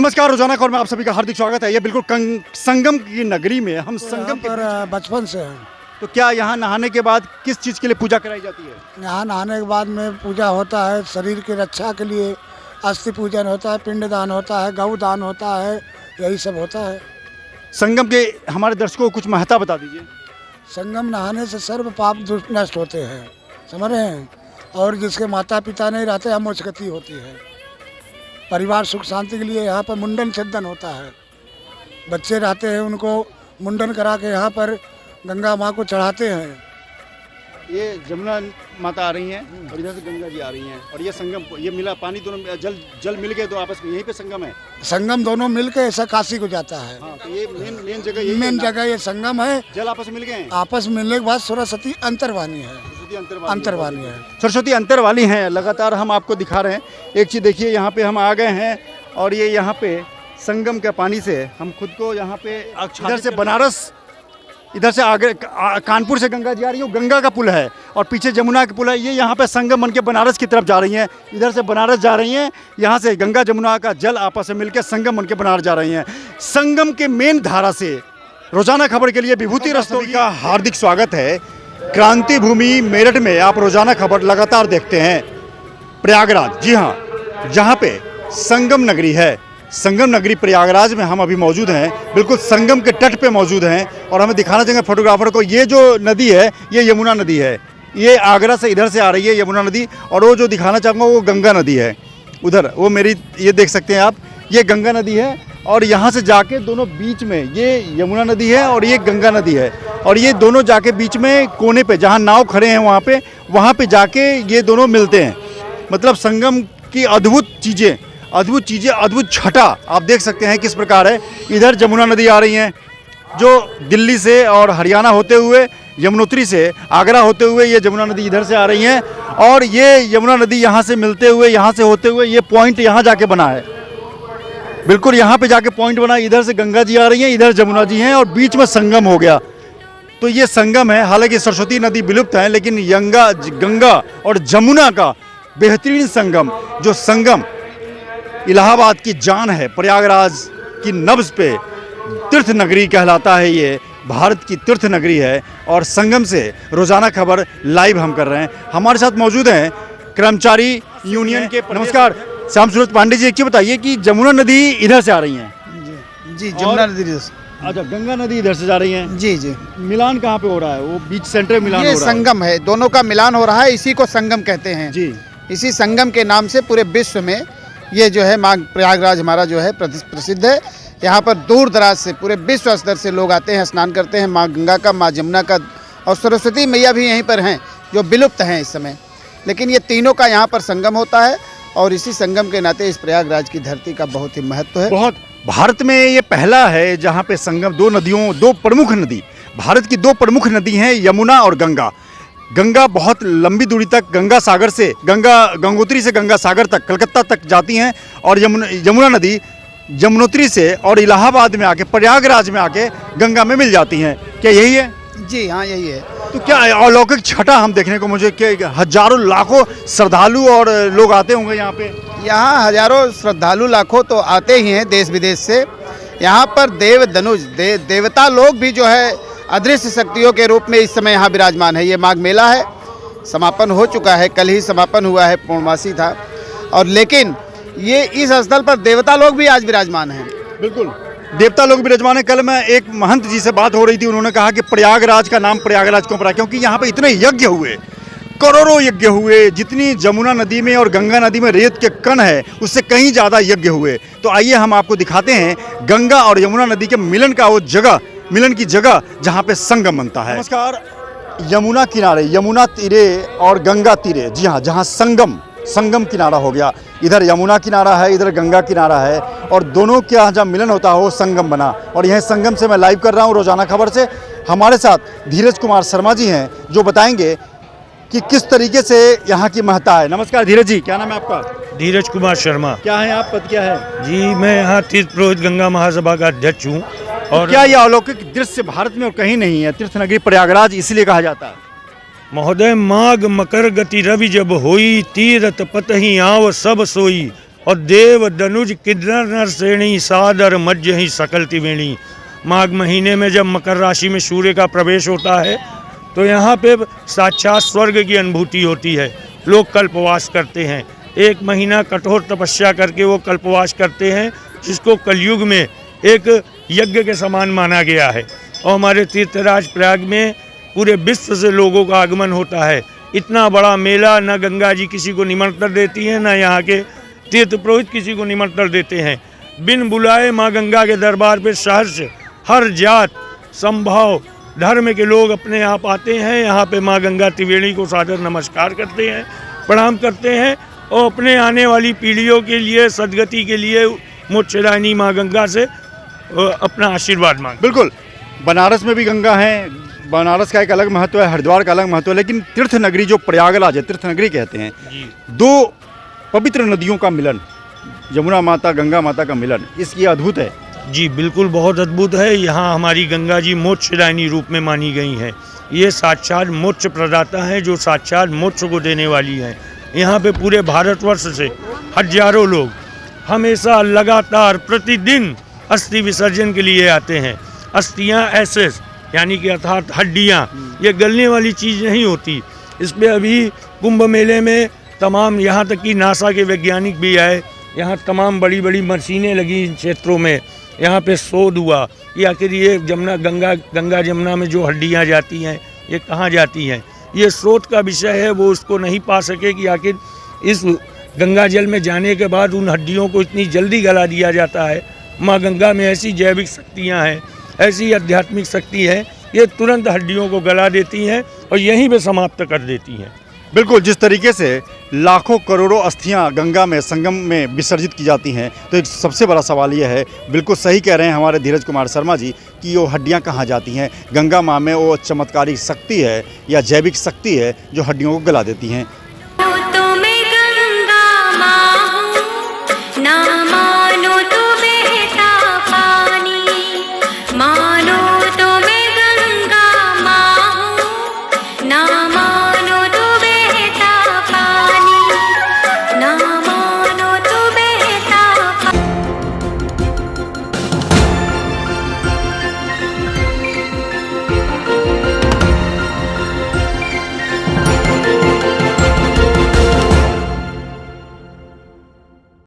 नमस्कार, रोजाना खबर में आप सभी का हार्दिक स्वागत है। ये बिल्कुल संगम की नगरी में हम संगम के पर बचपन से है। तो क्या यहाँ नहाने के बाद किस चीज़ के लिए पूजा कराई जाती है? यहाँ नहाने के बाद में पूजा होता है, शरीर की रक्षा के लिए अस्थि पूजन होता है, पिंडदान होता है, गौ दान होता है, यही सब होता है। संगम के हमारे दर्शकों को कुछ महत्ता बता दीजिए। संगम नहाने से सर्व पाप दुष्ट नष्ट होते हैं, समझ रहे हैं। और जिसके माता पिता नहीं रहते हैं, मोक्षगति होती है। परिवार सुख शांति के लिए यहाँ पर मुंडन छेदन होता है। बच्चे रहते हैं, उनको मुंडन करा के यहाँ पर गंगा माँ को चढ़ाते हैं। ये जमुना माता आ रही हैं और इधर से गंगा जी आ रही हैं और ये संगम, ये मिला पानी दोनों जल मिल गए तो आपस में यहीं पे संगम है। संगम दोनों मिलके ऐसा काशी को जाता है। हाँ, तो ये मेन जगह यही मेन जगह ये संगम है। जल आपस में मिल गए हैं। आपस में मिलने के बाद सरस्वती अंतर्वाणी है। अंतर्वाणी है। सरस्वती अंतर्वाली हैं। लगातार हम आपको दिखा रहे हैं। एक चीज़ देखिए, यहाँ पे हम आ गए हैं और ये यहाँ पे संगम के पानी से हम खुद को यहाँ पे इधर से बनारस, इधर से आगे कानपुर से गंगा जी आ रही है, गंगा का पुल है और पीछे जमुना का पुल है। ये यहाँ पे संगम बन के बनारस की तरफ जा रही हैं। इधर से बनारस जा रही हैं, यहाँ से गंगा जमुना का जल आपस में मिलकर संगम बन के बनारस जा रही हैं। संगम के मेन धारा से रोजाना खबर के लिए विभूति रस्तोगी का हार्दिक स्वागत है। क्रांति भूमि मेरठ में आप रोजाना खबर लगातार देखते हैं। प्रयागराज, जी हाँ, जहाँ पे संगम नगरी है, संगम नगरी प्रयागराज में हम अभी मौजूद हैं। बिल्कुल संगम के तट पे मौजूद हैं और हमें दिखाना चाहेंगे फोटोग्राफर को। ये जो नदी है ये यमुना नदी है। ये आगरा से इधर से आ रही है यमुना नदी, और वो जो दिखाना चाहूँगा वो गंगा नदी है। उधर वो मेरी ये देख सकते हैं आप, ये गंगा नदी है और यहाँ से जाके दोनों बीच में ये यमुना नदी है और ये गंगा नदी है। और ये दोनों जाके बीच में कोने पे जहाँ नाव खड़े हैं वहाँ पे जाके ये दोनों मिलते हैं। मतलब संगम की अद्भुत चीज़ें, अद्भुत छटा आप देख सकते हैं किस प्रकार है। इधर जमुना नदी आ रही हैं जो दिल्ली से और हरियाणा होते हुए, यमुनोत्री से आगरा होते हुए ये जमुना नदी इधर से आ रही हैं और ये यमुना नदी यहाँ से मिलते हुए, यहाँ से होते हुए ये पॉइंट यहाँ जाके बना है। बिल्कुल यहाँ पे जाके पॉइंट बना। इधर से गंगा जी आ रही हैं, इधर जमुना जी हैं और बीच में संगम हो गया। तो ये संगम है। हालांकि सरस्वती नदी विलुप्त है, लेकिन गंगा और जमुना का बेहतरीन संगम, जो संगम इलाहाबाद की जान है, प्रयागराज की नब्ज पे तीर्थ नगरी कहलाता है। ये भारत की तीर्थ नगरी है और संगम से रोजाना खबर लाइव हम कर रहे हैं। हमारे साथ मौजूद हैं कर्मचारी यूनियन के। नमस्कार श्याम सूरज पांडे जी, एक चीज बताइए कि जमुना नदी इधर से आ रही हैं? जी जमुना नदी। अच्छा, गंगा नदी इधर से जा रही हैं? जी। मिलान कहाँ पे हो रहा है? वो बीच सेंटर मिलान हो रहा है। ये संगम है, दोनों का मिलान हो रहा है, इसी को संगम कहते हैं जी। इसी संगम के नाम से पूरे विश्व में ये जो है माँ प्रयागराज हमारा जो है प्रसिद्ध है। यहाँ पर दूर दराज से पूरे विश्व स्तर से लोग आते हैं, स्नान करते हैं माँ गंगा का, माँ जमुना का, और सरस्वती मैया भी यहीं पर हैं जो विलुप्त हैं इस समय। लेकिन ये तीनों का यहाँ पर संगम होता है और इसी संगम के नाते इस प्रयागराज की धरती का बहुत ही महत्व है। बहुत, भारत में ये पहला है जहाँ पे संगम, दो प्रमुख नदी, भारत की दो प्रमुख नदी हैं, यमुना और गंगा। गंगा बहुत लंबी दूरी तक गंगोत्री से गंगा सागर तक, कलकत्ता तक जाती हैं और यमुना नदी यमुनोत्री से और इलाहाबाद में आके, प्रयागराज में आके गंगा में मिल जाती हैं। क्या यही है? जी हाँ, यही है। तो क्या अलौकिक छटा हम देखने को मुझे कि हजारों लाखों श्रद्धालु और लोग आते होंगे यहाँ पे? यहाँ हजारों श्रद्धालु लाखों तो आते ही हैं देश विदेश से। यहाँ पर देवता लोग भी जो है अदृश्य शक्तियों के रूप में इस समय यहाँ विराजमान है। ये माघ मेला है, समापन हो चुका है, कल ही समापन हुआ है, पूर्णमासी था। और लेकिन ये इस स्थल पर देवता लोग भी आज विराजमान हैं। बिल्कुल, देवता लोग विराजमान है। कल मैं एक महंत जी से बात हो रही थी, उन्होंने कहा कि प्रयागराज का नाम प्रयागराज क्यों पड़ा, क्योंकि यहाँ पे इतने यज्ञ हुए, करोड़ों यज्ञ हुए। जितनी जमुना नदी में और गंगा नदी में रेत के कण है, उससे कहीं ज़्यादा यज्ञ हुए। तो आइए हम आपको दिखाते हैं गंगा और यमुना नदी के मिलन का वो जगह, मिलन की जगह जहाँ पे संगम बनता है। नमस्कार, यमुना किनारे, यमुना तीरे और गंगा तीरे, जी हाँ, जहाँ संगम किनारा हो गया। इधर यमुना किनारा है, इधर गंगा किनारा है और दोनों के यहाँ जहाँ मिलन होता है वो संगम बना। और यह संगम से मैं लाइव कर रहा हूँ रोजाना खबर से। हमारे साथ धीरज कुमार शर्मा जी हैं जो बताएंगे कि किस तरीके से यहाँ की महत्ता है। नमस्कार धीरज जी, क्या नाम है आपका? धीरज कुमार शर्मा। क्या है आप, पद क्या है? जी, मैं यहाँ तीर्थ पुरोहित गंगा महासभा का अध्यक्ष हूँ। और क्या यह अलौकिक दृश्य भारत में और कहीं नहीं है? तीर्थ नगरी प्रयागराज इसलिए कहा जाता है। महोदय, माघ मकर गति रवि जब होई, तीरथ पतहि आव सब सोई, और देव दनुज किन्नर नर श्रेणी सादर मध्य ही सकल त्रिवेणी। माघ महीने में जब मकर राशि में सूर्य का प्रवेश होता है तो यहाँ पे साक्षात स्वर्ग की अनुभूति होती है। लोग कल्पवास करते हैं, 1 महीना कठोर तपस्या करके वो कल्पवास करते हैं, जिसको कलयुग में एक यज्ञ के समान माना गया है। और हमारे तीर्थराज प्रयाग में पूरे विश्व से लोगों का आगमन होता है। इतना बड़ा मेला न गंगा जी किसी को निमंत्रण देती हैं, न यहाँ के तीर्थ पुरोहित किसी को निमंत्रण देते हैं। बिन बुलाए माँ गंगा के दरबार पे शहर से हर जात संभाव धर्म के लोग अपने आप आते हैं। यहाँ पे माँ गंगा त्रिवेणी को सादर नमस्कार करते हैं, प्रणाम करते हैं और अपने आने वाली पीढ़ियों के लिए सदगति के लिए मोक्षदायिनी माँ गंगा से अपना आशीर्वाद मांग। बिल्कुल, बनारस में भी गंगा है, बनारस का एक अलग महत्व है, हरिद्वार का अलग महत्व है, लेकिन तीर्थ नगरी जो प्रयागराज है, तीर्थ नगरी कहते हैं, जी 2 पवित्र नदियों का मिलन, यमुना माता गंगा माता का मिलन, इसकी अद्भुत है। जी बिल्कुल, बहुत अद्भुत है। यहाँ हमारी गंगा जी मोक्षदायिनी रूप में मानी गई हैं। ये साक्षात मोक्ष प्रदाता हैं, जो साक्षात मोक्ष को देने वाली हैं। यहाँ पे पूरे भारतवर्ष से हजारों लोग हमेशा लगातार प्रतिदिन अस्थि विसर्जन के लिए आते हैं। अस्थियाँ ऐसे यानी कि अर्थात हड्डियाँ, ये गलने वाली चीज़ नहीं होती। इसमें अभी कुंभ मेले में तमाम, यहाँ तक कि नासा के वैज्ञानिक भी आए, यहाँ तमाम बड़ी बड़ी मशीनें लगी इन क्षेत्रों में। यहाँ पे शोध हुआ कि आखिर ये गंगा जमुना में जो हड्डियाँ जाती हैं ये कहाँ जाती हैं। ये शोध का विषय है, वो उसको नहीं पा सके कि आखिर इस गंगा जल में जाने के बाद उन हड्डियों को इतनी जल्दी गला दिया जाता है। माँ गंगा में ऐसी जैविक शक्तियाँ हैं, ऐसी आध्यात्मिक शक्ति है, ये तुरंत हड्डियों को गला देती हैं और यहीं पे समाप्त कर देती हैं। बिल्कुल, जिस तरीके से लाखों करोड़ों अस्थियां गंगा में संगम में विसर्जित की जाती हैं, तो एक सबसे बड़ा सवाल यह है, बिल्कुल सही कह रहे हैं हमारे धीरज कुमार शर्मा जी, कि वो हड्डियां कहाँ जाती हैं। गंगा माँ में वो चमत्कारिक शक्ति है या जैविक शक्ति है जो हड्डियों को गला देती हैं। तो मैं गंगा माँ हूँ ना